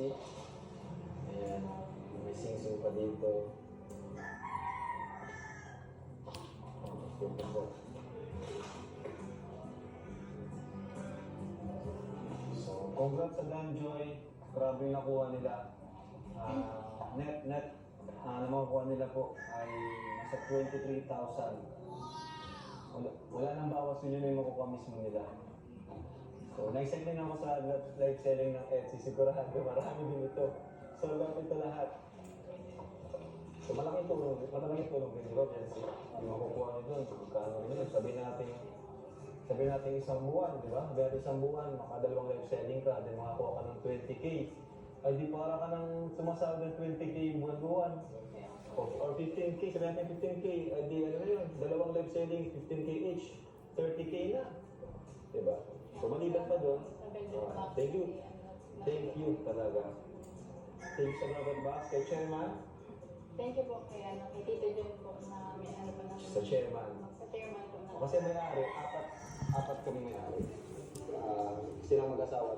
Agency. Ayan, may sing-sing pa dito. Ito po. So, congrats sa Danjoy. Grabe yung nakuha nila. Net na makukuha nila po ay nasa 23,000. Wala nang bawas yun yung makukuha mismo nila. So, nag-send din ako sa live selling ng Etsy. Sigurado, marami din ito. Sold out ito lahat. So, malaking tulong din, di ba, Jency? Yung makukuha nyo doon, kano rin yun. Sabi natin isang buwan, di ba? Sabi natin isang buwan, makadalawang live selling ka, then makakuha ka ng 20K. Ay, di para ka nang sumasahod ng 20K buwan-buwan. Or 15K, sabi natin 15K, ay di ano na yun, dalawang live selling, 15K each, 30K na. Diba? So maliban pa doon, thank you talaga. Thank you sa Robert Box, kay Chairman. Thank you po kay Tito John po na may ano pa namin. Sa Chairman. Sa chairman po na. Kasi may-ari, apat kami may-ari. Silang mag-asawa.